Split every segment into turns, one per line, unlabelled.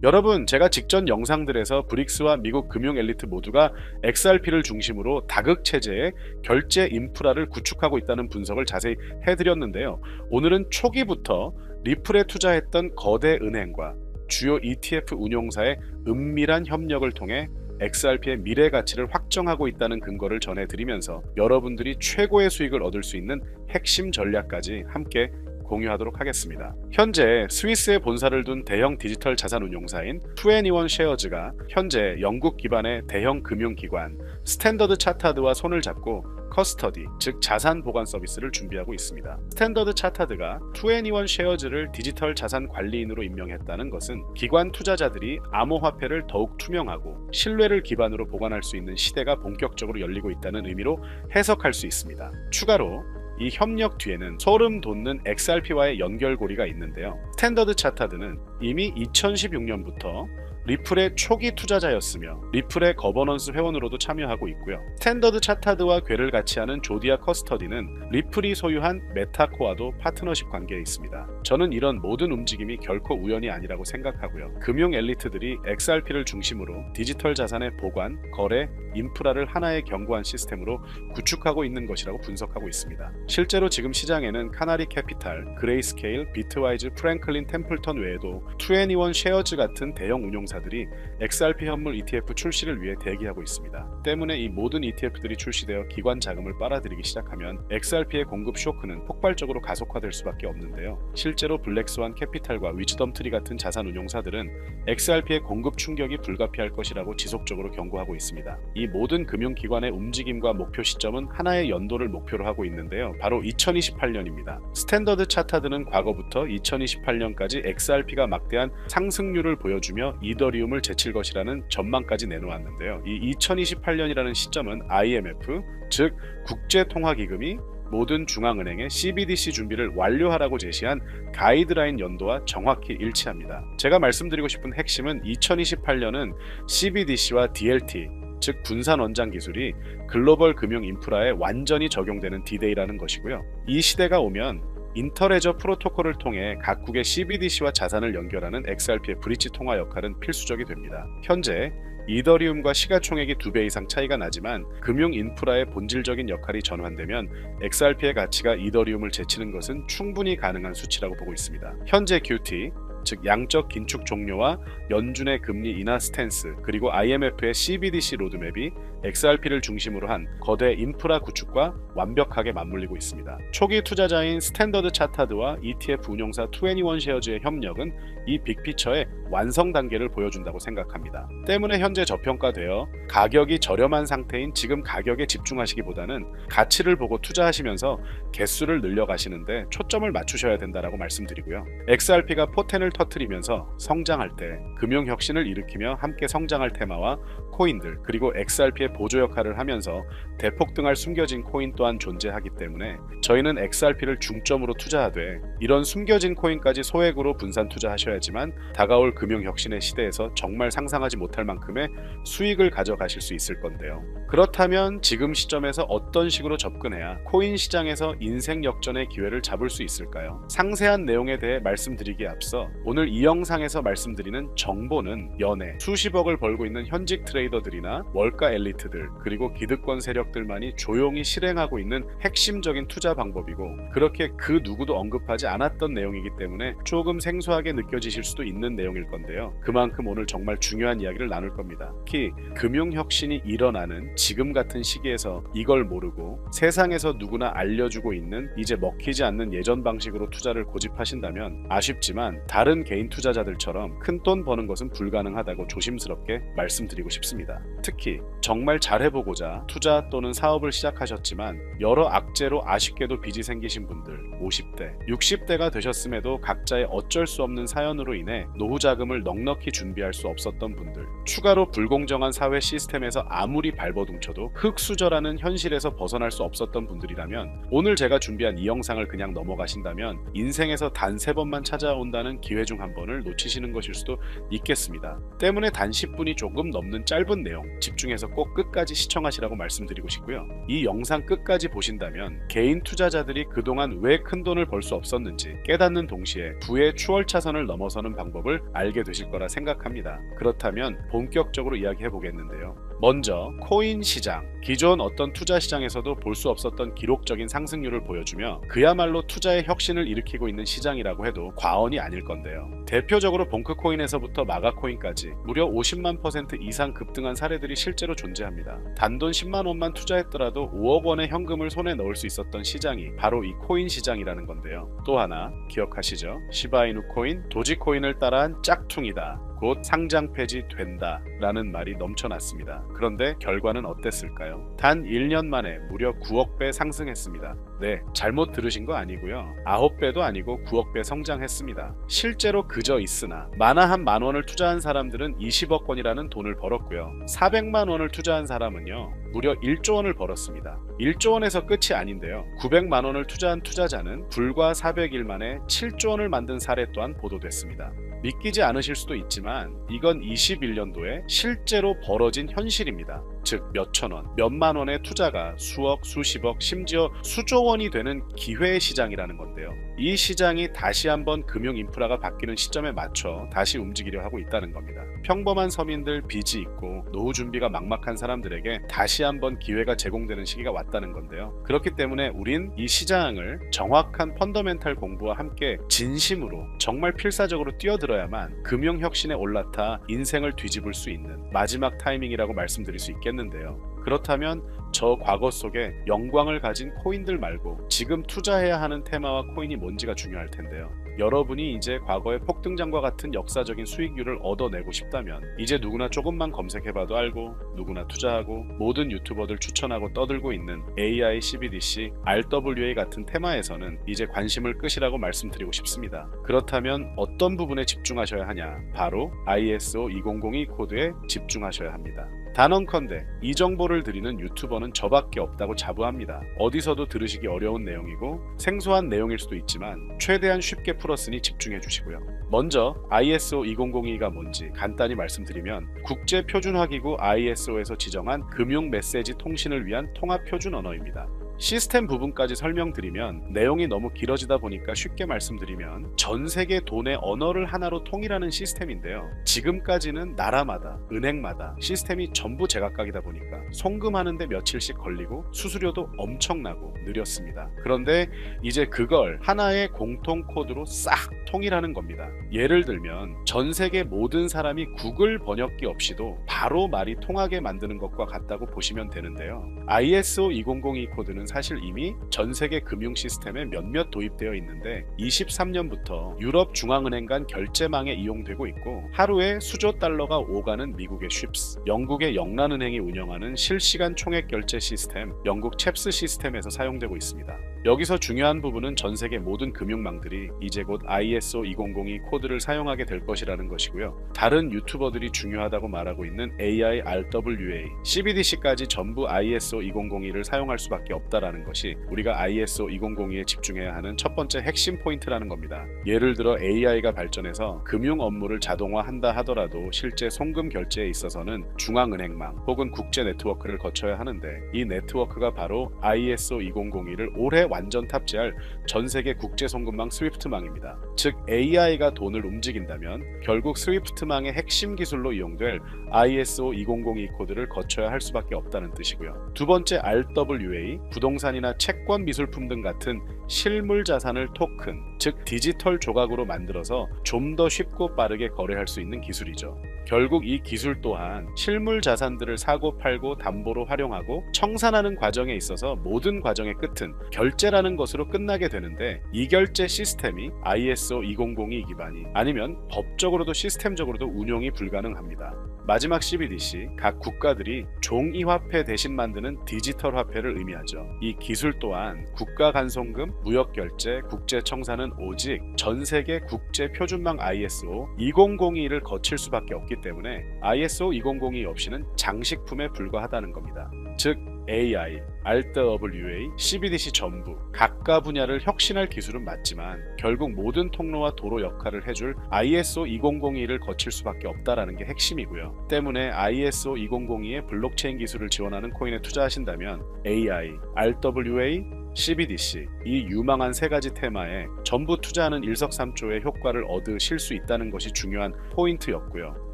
여러분, 제가 직전 영상들에서 브릭스와 미국 금융 엘리트 모두가 XRP를 중심으로 다극체제의 결제 인프라를 구축하고 있다는 분석을 자세히 해드렸는데요. 오늘은 초기부터 리플에 투자했던 거대 은행과 주요 ETF 운용사의 은밀한 협력을 통해 XRP의 미래 가치를 확정하고 있다는 근거를 전해드리면서 여러분들이 최고의 수익을 얻을 수 있는 핵심 전략까지 함께 공유하도록 하겠습니다. 현재 스위스에 본사를 둔 대형 디지털 자산 운용사인 21 쉐어즈가 현재 영국 기반의 대형 금융기관 스탠더드 차타드와 손을 잡고 커스터디, 즉 자산 보관 서비스를 준비하고 있습니다. 스탠더드 차타드가 21 쉐어즈를 디지털 자산 관리인으로 임명했다는 것은 기관 투자자들이 암호화폐를 더욱 투명하고 신뢰를 기반으로 보관할 수 있는 시대가 본격적으로 열리고 있다는 의미로 해석할 수 있습니다. 추가로 이 협력 뒤에는 소름 돋는 XRP와의 연결고리가 있는데요. 스탠더드 차타드는 이미 2016년부터 리플의 초기 투자자였으며 리플의 거버넌스 회원으로도 참여하고 있고요. 스탠더드 차타드와 궤를 같이 하는 조디아 커스터디는 리플이 소유한 메타코와도 파트너십 관계에 있습니다. 저는 이런 모든 움직임이 결코 우연이 아니라고 생각하고요. 금융 엘리트들이 XRP를 중심으로 디지털 자산의 보관, 거래, 인프라를 하나의 견고한 시스템으로 구축하고 있는 것이라고 분석하고 있습니다. 실제로 지금 시장에는 카나리 캐피탈, 그레이스케일, 비트와이즈, 프랭클린 템플턴 외에도 21 쉐어즈 같은 대형 운용사들이 XRP 현물 ETF 출시를 위해 대기하고 있습니다. 때문에 이 모든 ETF들이 출시되어 기관 자금을 빨아들이기 시작하면 XRP의 공급 쇼크는 폭발적으로 가속화될 수밖에 없는데요. 실제로 블랙스완 캐피탈과 위즈덤 트리 같은 자산 운용사들은 XRP의 공급 충격이 불가피할 것이라고 지속적으로 경고하고 있습니다. 이 모든 금융기관의 움직임과 목표 시점은 하나의 연도를 목표로 하고 있는데요. 바로 2028년입니다. 스탠더드 차타드는 과거부터 2028년까지 XRP가 막대한 상승률을 보여주며 이더리움을 제칠 것이라는 전망까지 내놓았는데요. 이 2028년이라는 시점은 IMF, 즉 국제통화기금이 모든 중앙은행의 CBDC 준비를 완료하라고 제시한 가이드라인 연도와 정확히 일치합니다. 제가 말씀드리고 싶은 핵심은 2028년은 CBDC와 DLT, 즉 분산 원장 기술이 글로벌 금융 인프라에 완전히 적용되는 디데이라는 것이고요. 이 시대가 오면 인터레저 프로토콜을 통해 각국의 CBDC와 자산을 연결하는 XRP의 브릿지 통화 역할은 필수적이 됩니다. 현재 이더리움과 시가총액이 2배 이상 차이가 나지만 금융 인프라의 본질적인 역할이 전환되면 XRP의 가치가 이더리움을 제치는 것은 충분히 가능한 수치라고 보고 있습니다. 현재 QT, 즉 양적 긴축 종료와 연준의 금리 인하 스탠스, 그리고 IMF의 CBDC 로드맵이 XRP를 중심으로 한 거대 인프라 구축과 완벽하게 맞물리고 있습니다. 초기 투자자인 스탠더드 차타드와 ETF 운용사 21 쉐어즈의 협력은 이 빅피처의 완성 단계를 보여준다고 생각합니다. 때문에 현재 저평가되어 가격이 저렴한 상태인 지금 가격에 집중하시기보다는 가치를 보고 투자하시면서 개수를 늘려가시는데 초점을 맞추셔야 된다고 말씀드리고요. XRP가 포텐을 터뜨리면서 성장할 때 금융혁신을 일으키며 함께 성장할 테마와 코인들, 그리고 XRP의 보조 역할을 하면서 대폭등할 숨겨진 코인 또한 존재하기 때문에 저희는 XRP를 중점으로 투자하되 이런 숨겨진 코인까지 소액으로 분산 투자하셔야지만 다가올 금융혁신의 시대에서 정말 상상하지 못할 만큼의 수익을 가져가실 수 있을 건데요. 그렇다면 지금 시점에서 어떤 식으로 접근해야 코인 시장에서 인생 역전의 기회를 잡을 수 있을까요? 상세한 내용에 대해 말씀드리기에 앞서 오늘 이 영상에서 말씀드리는 정보는 연애, 수십억을 벌고 있는 현직 트레이더들이나 월가 엘리트들, 그리고 기득권 세력들만이 조용히 실행하고 있는 핵심적인 투자 방법이고, 그렇게 그 누구도 언급하지 않았던 내용이기 때문에 조금 생소하게 느껴지실 수도 있는 내용일 건데요. 그만큼 오늘 정말 중요한 이야기를 나눌 겁니다. 특히 금융혁신이 일어나는 지금 같은 시기에서 이걸 모르고 세상에서 누구나 알려주고 있는 이제 먹히지 않는 예전 방식으로 투자를 고집하신다면 아쉽지만 다른 개인 투자자들처럼 큰돈 버는 것은 불가능하다고 조심스럽게 말씀드리고 싶습니다. 특히 정말 잘해보고자 투자 또는 사업을 시작하셨지만 여러 악재로 아쉽게도 빚이 생기신 분들, 50대, 60대가 되셨음에도 각자의 어쩔 수 없는 사연으로 인해 노후 자금을 넉넉히 준비할 수 없었던 분들, 추가로 불공정한 사회 시스템에서 아무리 발버둥쳐도 흙수저라는 현실에서 벗어날 수 없었던 분들이라면 오늘 제가 준비한 이 영상을 그냥 넘어가신다면 인생에서 단 3번만 찾아온다는 기회 중 한 번을 놓치시는 것일 수도 있겠습니다. 때문에 단 10분이 조금 넘는 짧은 내용 집중해서 꼭 끝까지 시청하시라고 말씀드리고 싶고요. 이 영상 끝까지 보신다면 개인 투자자들이 그동안 왜 큰돈을 벌 수 없었는지 깨닫는 동시에 부의 추월차선을 넘어서는 방법을 알게 되실 거라 생각합니다. 그렇다면 본격적으로 이야기해 보겠는데요. 먼저 코인 시장, 기존 어떤 투자 시장에서도 볼 수 없었던 기록적인 상승률을 보여주며 그야말로 투자의 혁신을 일으키고 있는 시장이라고 해도 과언이 아닐 건데요. 대표적으로 봉크코인에서부터 마가코인까지 무려 50만 % 이상 급등한 사례들이 실제로 존재합니다. 단돈 10만 원만 투자했더라도 5억 원의 현금을 손에 넣을 수 있었던 시장이 바로 이 코인 시장이라는 건데요. 또 하나 기억하시죠? 시바이누 코인, 도지코인을 따라한 짝퉁이다. 곧 상장 폐지된다 라는 말이 넘쳐났습니다. 그런데 결과는 어땠을까요? 단 1년 만에 무려 9억 배 상승했습니다. 네, 잘못 들으신 거 아니고요. 9배도 아니고 9억 배 성장했습니다. 실제로 그저 있으나 만화 한 만 원을 투자한 사람들은 20억 원이라는 돈을 벌었고요. 400만 원을 투자한 사람은요. 무려 1조 원을 벌었습니다. 1조 원에서 끝이 아닌데요. 900만 원을 투자한 투자자는 불과 400일 만에 7조 원을 만든 사례 또한 보도됐습니다. 믿기지 않으실 수도 있지만 이건 21년도에 실제로 벌어진 현실입니다. 즉 몇천 원, 몇만 원의 투자가 수억, 수십억, 심지어 수조 원이 되는 기회의 시장이라는 건데요. 이 시장이 다시 한번 금융 인프라가 바뀌는 시점에 맞춰 다시 움직이려 하고 있다는 겁니다. 평범한 서민들, 빚이 있고 노후 준비가 막막한 사람들에게 다시 한번 기회가 제공되는 시기가 왔다는 건데요. 그렇기 때문에 우린 이 시장을 정확한 펀더멘탈 공부와 함께 진심으로 정말 필사적으로 뛰어들어야만 금융혁신에 올라타 인생을 뒤집을 수 있는 마지막 타이밍이라고 말씀드릴 수 있겠는데요. 그렇다면 저 과거 속에 영광을 가진 코인들 말고 지금 투자해야 하는 테마와 코인이 뭔지가 중요할 텐데요. 여러분이 이제 과거의 폭등장과 같은 역사적인 수익률을 얻어내고 싶다면 이제 누구나 조금만 검색해봐도 알고 누구나 투자하고 모든 유튜버들 추천하고 떠들고 있는 AI, CBDC, RWA 같은 테마에서는 이제 관심을 끄시라고 말씀드리고 싶습니다. 그렇다면 어떤 부분에 집중하셔야 하냐? 바로 ISO 2002 코드에 집중하셔야 합니다. 단언컨대 이 정보를 드리는 유튜버는 저밖에 없다고 자부합니다. 어디서도 들으시기 어려운 내용이고 생소한 내용일 수도 있지만 최대한 쉽게 풀었으니 집중해 주시고요. 먼저 ISO 2002가 뭔지 간단히 말씀드리면 국제표준화기구 ISO에서 지정한 금융 메시지 통신을 위한 통합표준 언어입니다. 시스템 부분까지 설명드리면 내용이 너무 길어지다 보니까 쉽게 말씀드리면 전 세계 돈의 언어를 하나로 통일하는 시스템인데요. 지금까지는 나라마다 은행마다 시스템이 전부 제각각이다 보니까 송금하는데 며칠씩 걸리고 수수료도 엄청나고 느렸습니다. 그런데 이제 그걸 하나의 공통 코드로 싹 통일하는 겁니다. 예를 들면 전 세계 모든 사람이 구글 번역기 없이도 바로 말이 통하게 만드는 것과 같다고 보시면 되는데요. ISO 2002 코드는 사실 이미 전 세계 금융 시스템에 몇몇 도입되어 있는데 23년부터 유럽 중앙은행 간 결제망에 이용되고 있고 하루에 수조 달러가 오가는 미국의 쉽스, 영국의 영란은행이 운영하는 실시간 총액 결제 시스템 영국 챕스 시스템에서 사용되고 있습니다. 여기서 중요한 부분은 전 세계 모든 금융망들이 이제 곧 ISO 2002 코드를 사용하게 될 것이라는 것이고요. 다른 유튜버들이 중요하다고 말하고 있는 AI, RWA, CBDC까지 전부 ISO 2002를 사용할 수밖에 없다라는 것이 우리가 ISO 2002에 집중해야 하는 첫 번째 핵심 포인트라는 겁니다. 예를 들어 AI가 발전해서 금융 업무를 자동화한다 하더라도 실제 송금 결제에 있어서는 중앙은행망 혹은 국제 네트워크를 거쳐야 하는데 이 네트워크가 바로 ISO 2002를 올해 완전 탑재할 전세계 국제송금망 스위프트망입니다. 즉 AI가 돈을 움직인다면 결국 스위프트망의 핵심 기술로 이용될 ISO 2002 코드를 거쳐야 할 수밖에 없다는 뜻이고요. 두 번째 RWA, 부동산이나 채권 미술품 등 같은 실물 자산을 토큰, 즉 디지털 조각으로 만들어서 좀 더 쉽고 빠르게 거래할 수 있는 기술이죠. 결국 이 기술 또한 실물 자산들을 사고 팔고 담보로 활용하고 청산하는 과정에 있어서 모든 과정의 끝은 결제라는 것으로 끝나게 되는데 이 결제 시스템이 ISO 2002 기반이 아니면 법적으로도 시스템적으로도 운용이 불가능합니다. 마지막 CBDC, 각 국가들이 종이화폐 대신 만드는 디지털 화폐를 의미하죠. 이 기술 또한 국가 간송금, 무역결제, 국제청산은 오직 전세계 국제표준망 ISO 2002를 거칠 수밖에 없기 때문에 ISO 2002 없이는 장식품에 불과하다는 겁니다. 즉 AI, RWA, CBDC 전부 각각 분야를 혁신할 기술은 맞지만 결국 모든 통로와 도로 역할을 해줄 ISO 2002를 거칠 수밖에 없다라는 게 핵심이고요. 때문에 ISO 2002의 블록체인 기술을 지원하는 코인에 투자하신다면 AI, RWA, CBDC 이 유망한 세 가지 테마에 전부 투자하는 일석삼조의 효과를 얻으실 수 있다는 것이 중요한 포인트였고요.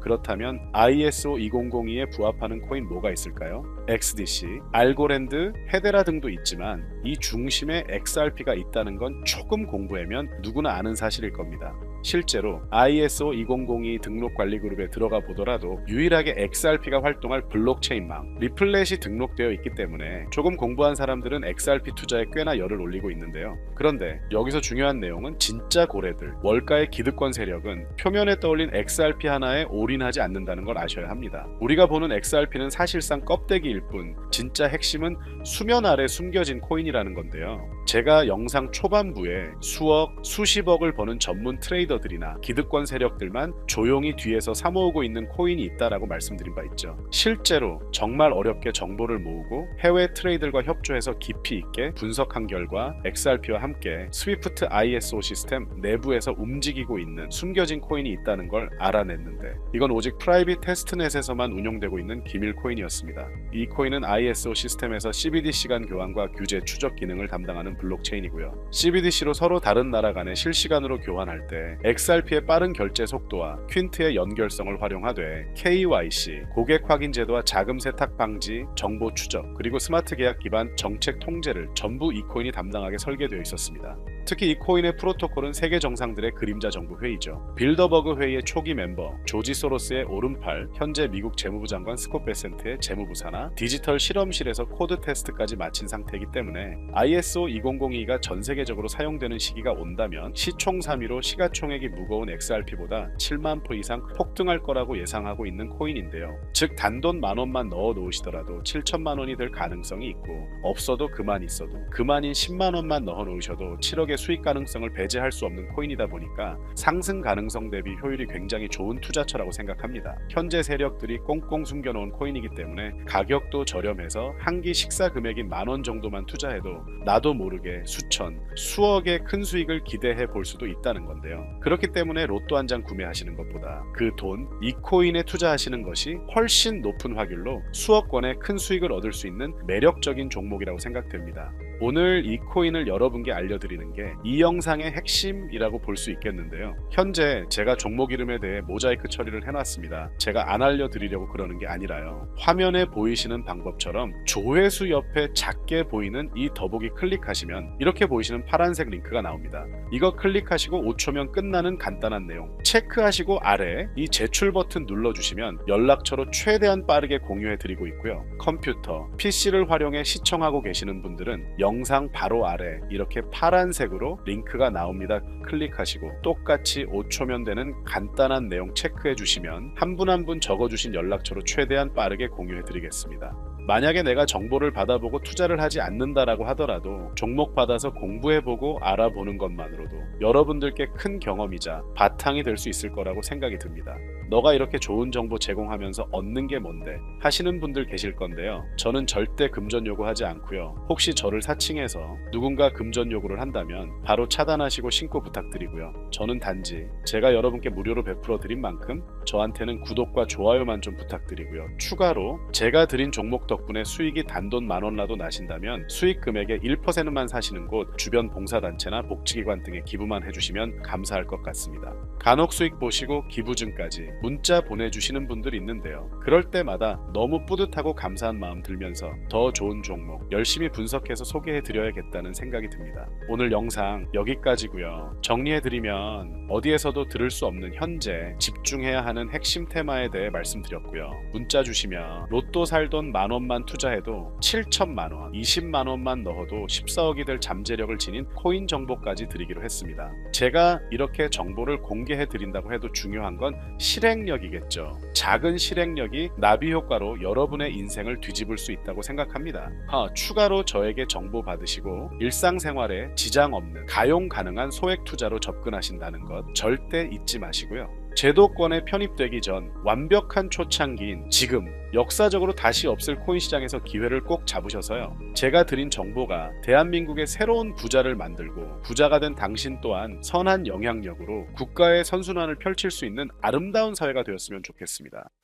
그렇다면 ISO 2002에 부합하는 코인 뭐가 있을까요? XDC, 알고랜드, 헤데라 등도 있지만 이 중심에 XRP가 있다는 건 조금 공부하면 누구나 아는 사실일 겁니다. 실제로 ISO 2002 등록 관리 그룹에 들어가 보더라도 유일하게 XRP가 활동할 블록체인망 리플렛이 등록되어 있기 때문에 조금 공부한 사람들은 XRP 투자에 꽤나 열을 올리고 있는데요. 그런데 여기서 중요한 내용은 진짜 고래들, 월가의 기득권 세력은 표면에 떠올린 XRP 하나에 올인하지 않는다는 걸 아셔야 합니다. 우리가 보는 XRP는 사실상 껍데기일 뿐 진짜 핵심은 수면 아래 숨겨진 코인이라는 건데요. 제가 영상 초반부에 수억, 수십억을 버는 전문 트레이더들이나 기득권 세력들만 조용히 뒤에서 사모으고 있는 코인이 있다라고 말씀드린 바 있죠. 실제로 정말 어렵게 정보를 모으고 해외 트레이더들과 협조해서 깊이 있게 분석한 결과 XRP와 함께 스위프트 ISO 시스템 내부에서 움직이고 있는 숨겨진 코인이 있다는 걸 알아냈는데 이건 오직 프라이빗 테스트넷에서만 운용되고 있는 기밀 코인이었습니다. 이 코인은 ISO 시스템에서 CBDC 간 교환과 규제 추적 기능을 담당하는 블록체인이고요. CBDC로 서로 다른 나라 간에 실시간으로 교환할 때 XRP의 빠른 결제 속도와 퀸트의 연결성을 활용하되 KYC, 고객 확인 제도와 자금 세탁 방지, 정보 추적, 그리고 스마트 계약 기반 정책 통제를 전부 이 코인이 담당하게 설계되어 있었습니다. 특히 이 코인의 프로토콜은 세계 정상들의 그림자 정부 회의죠. 빌더버그 회의의 초기 멤버 조지 소로스의 오른팔, 현재 미국 재무부 장관 스콧 베센트의 재무부 산하, 디지털 실험실에서 코드 테스트까지 마친 상태이기 때문에 ISO 2002가 전 세계적으로 사용되는 시기가 온다면 시총 3위로 시가총액이 무거운 XRP보다 7만 표 이상 폭등할 거라고 예상하고 있는 코인인데요. 즉 단돈 만원만 넣어 놓으시더라도 7천만 원이 될 가능성이 있고 없어도 그만 있어도 그만인 10만 원만 넣어 놓으셔도 7억의 수익 가능성을 배제할 수 없는 코인이다 보니까 상승 가능성 대비 효율이 굉장히 좋은 투자처라고 생각합니다. 현재 세력들이 꽁꽁 숨겨놓은 코인이기 때문에 가격도 저렴해서 한 끼 식사 금액인 만원 정도만 투자해도 나도 모르게 수천, 수억의 큰 수익을 기대해 볼 수도 있다는 건데요. 그렇기 때문에 로또 한 장 구매하시는 것보다 그 돈, 이 코인에 투자하시는 것이 훨씬 높은 확률로 수억 원의 큰 수익을 얻을 수 있는 매력적인 종목이라고 생각됩니다. 오늘 이 코인을 여러분께 알려드리는 게 이 영상의 핵심이라고 볼 수 있겠는데요. 현재 제가 종목 이름에 대해 모자이크 처리를 해놨습니다. 제가 안 알려드리려고 그러는 게 아니라요. 화면에 보이시는 방법처럼 조회수 옆에 작게 보이는 이 더보기 클릭하시면 이렇게 보이시는 파란색 링크가 나옵니다. 이거 클릭하시고 5초면 끝나는 간단한 내용 체크하시고 아래 이 제출 버튼 눌러주시면 연락처로 최대한 빠르게 공유해드리고 있고요. 컴퓨터, PC를 활용해 시청하고 계시는 분들은 영상 바로 아래 이렇게 파란색으로 링크가 나옵니다. 클릭하시고 똑같이 5초면 되는 간단한 내용 체크해 주시면 한 분 한 분 적어주신 연락처로 최대한 빠르게 공유해 드리겠습니다. 만약에 내가 정보를 받아보고 투자를 하지 않는다라고 하더라도 종목 받아서 공부해보고 알아보는 것만으로도 여러분들께 큰 경험이자 바탕이 될 수 있을 거라고 생각이 듭니다. 너가 이렇게 좋은 정보 제공하면서 얻는 게 뭔데 하시는 분들 계실 건데요. 저는 절대 금전 요구하지 않고요. 혹시 저를 사칭해서 누군가 금전 요구를 한다면 바로 차단하시고 신고 부탁드리고요. 저는 단지 제가 여러분께 무료로 베풀어 드린 만큼 저한테는 구독과 좋아요만 좀 부탁드리고요. 추가로 제가 드린 종목 덕분에 수익이 단돈 만원라도 나신다면 수익 금액의 1%만 사시는 곳 주변 봉사단체나 복지기관 등에 기부만 해주시면 감사할 것 같습니다. 간혹 수익 보시고 기부증까지 문자 보내주시는 분들이 있는데요. 그럴 때마다 너무 뿌듯하고 감사한 마음 들면서 더 좋은 종목 열심히 분석해서 소개해드려야겠다는 생각이 듭니다. 오늘 영상 여기까지고요. 정리해드리면 어디에서도 들을 수 없는 현재 집중해야 하는 핵심 테마에 대해 말씀드렸고요. 문자 주시면 로또 살 돈 만원만 투자해도 7천만원, 20만원만 넣어도 14억이 될 잠재력을 지닌 코인 정보까지 드리기로 했습니다. 제가 이렇게 정보를 공개해드린다고 해도 중요한 건 실행력이겠죠. 작은 실행력이 나비 효과로 여러분의 인생을 뒤집을 수 있다고 생각합니다. 추가로 저에게 정보 받으시고 일상생활에 지장 없는 가용 가능한 소액 투자로 접근하신다는 것 절대 잊지 마시고요. 제도권에 편입되기 전 완벽한 초창기인 지금 역사적으로 다시 없을 코인 시장에서 기회를 꼭 잡으셔서요. 제가 드린 정보가 대한민국의 새로운 부자를 만들고 부자가 된 당신 또한 선한 영향력으로 국가의 선순환을 펼칠 수 있는 아름다운 사회가 되었으면 좋겠습니다.